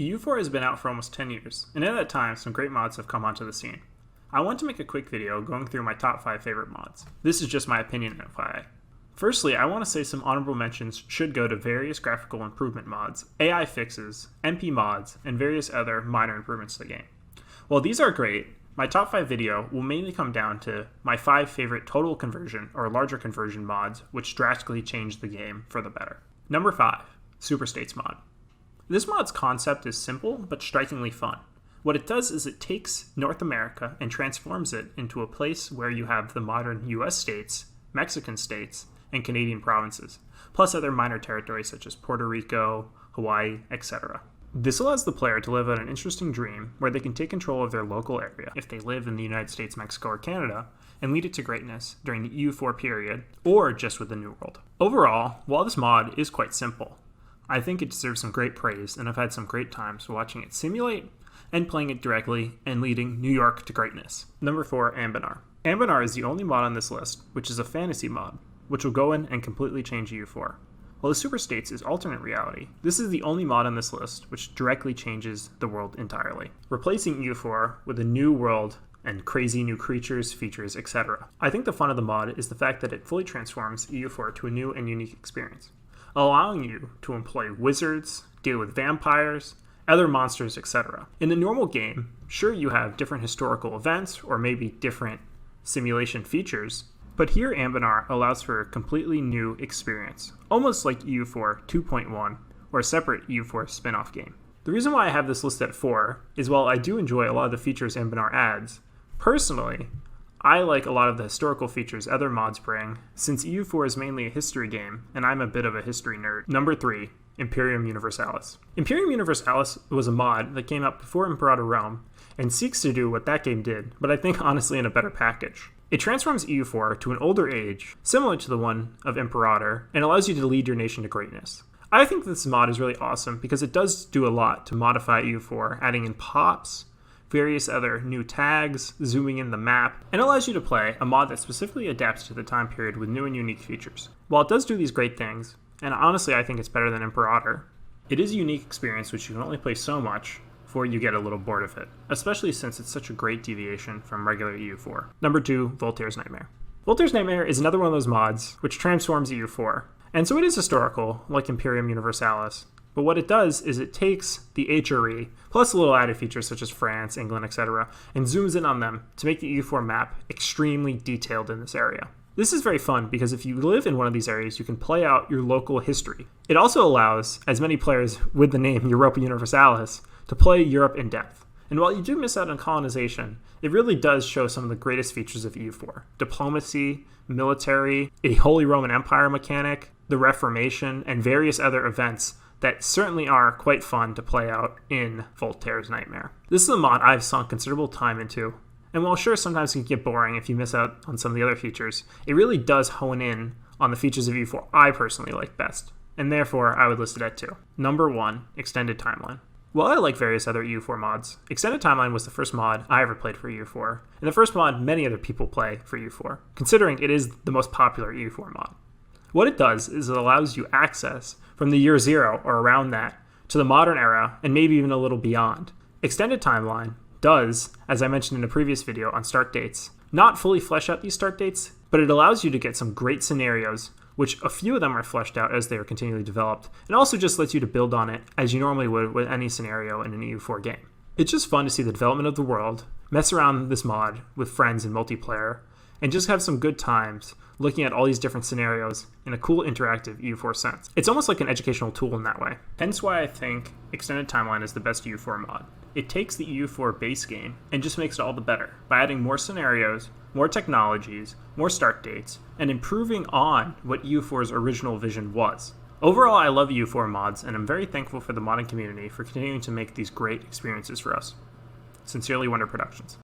EU4 has been out for almost 10 years, and in that time, some great mods have come onto the scene. I want to make a quick video going through my top 5 favorite mods. This is just my opinion, FYI. Firstly, I want to say some honorable mentions should go to various graphical improvement mods, AI fixes, MP mods, and various other minor improvements to the game. While these are great, my top 5 video will mainly come down to my 5 favorite total conversion or larger conversion mods which drastically changed the game for the better. Number 5, SuperStates mod. This mod's concept is simple but strikingly fun. What it does is it takes North America and transforms it into a place where you have the modern US states, Mexican states, and Canadian provinces, plus other minor territories such as Puerto Rico, Hawaii, etc. This allows the player to live out an interesting dream where they can take control of their local area if they live in the United States, Mexico, or Canada, and lead it to greatness during the EU4 period, or just with the New World. Overall, while this mod is quite simple, I think it deserves some great praise, and I've had some great times watching it simulate and playing it directly and leading New York to greatness. Number 4, Anbennar. Anbennar is the only mod on this list, which is a fantasy mod, which will go in and completely change EU4. While the SuperStates is alternate reality, this is the only mod on this list which directly changes the world entirely, replacing EU4 with a new world and crazy new creatures, features, etc. I think the fun of the mod is the fact that it fully transforms EU4 to a new and unique experience, allowing you to employ wizards, deal with vampires, other monsters, etc. In the normal game, sure you have different historical events or maybe different simulation features, but here Anbennar allows for a completely new experience, almost like EU4 2.1 or a separate EU4 spin-off game. The reason why I have this list at 4 is while I do enjoy a lot of the features Anbennar adds, personally, I like a lot of the historical features other mods bring, since EU4 is mainly a history game, and I'm a bit of a history nerd. Number 3, Imperium Universalis. Imperium Universalis was a mod that came out before Imperator Rome, and seeks to do what that game did, but I think honestly in a better package. It transforms EU4 to an older age, similar to the one of Imperator, and allows you to lead your nation to greatness. I think this mod is really awesome because it does do a lot to modify EU4, adding in pops, various other new tags, zooming in the map, and allows you to play a mod that specifically adapts to the time period with new and unique features. While it does do these great things, and honestly I think it's better than Imperator, it is a unique experience which you can only play so much before you get a little bored of it, especially since it's such a great deviation from regular EU4. Number 2, Voltaire's Nightmare. Voltaire's Nightmare is another one of those mods which transforms EU4, and so it is historical, like Imperium Universalis, but what it does is it takes the HRE, plus a little added features such as France, England, etc., and zooms in on them to make the EU4 map extremely detailed in this area. This is very fun because if you live in one of these areas, you can play out your local history. It also allows as many players with the name Europa Universalis to play Europe in depth. And while you do miss out on colonization, it really does show some of the greatest features of EU4. Diplomacy, military, a Holy Roman Empire mechanic, the Reformation, and various other events that certainly are quite fun to play out in Voltaire's Nightmare. This is a mod I've sunk considerable time into, and while sure sometimes it can get boring if you miss out on some of the other features, it really does hone in on the features of EU4 I personally like best, and therefore I would list it at 2. Number 1, Extended Timeline. While I like various other EU4 mods, Extended Timeline was the first mod I ever played for EU4, and the first mod many other people play for EU4, considering it is the most popular EU4 mod. What it does is it allows you access from the year 0 or around that to the modern era and maybe even a little beyond. Extended Timeline does, as I mentioned in a previous video on start dates, not fully flesh out these start dates, but it allows you to get some great scenarios, which a few of them are fleshed out as they are continually developed, and also just lets you to build on it as you normally would with any scenario in an EU4 game. It's just fun to see the development of the world, mess around this mod with friends in multiplayer, and just have some good times looking at all these different scenarios in a cool interactive EU4 sense. It's almost like an educational tool in that way. Hence why I think Extended Timeline is the best EU4 mod. It takes the EU4 base game and just makes it all the better by adding more scenarios, more technologies, more start dates, and improving on what EU4's original vision was. Overall, I love EU4 mods, and I'm very thankful for the modding community for continuing to make these great experiences for us. Sincerely, Wonder Productions.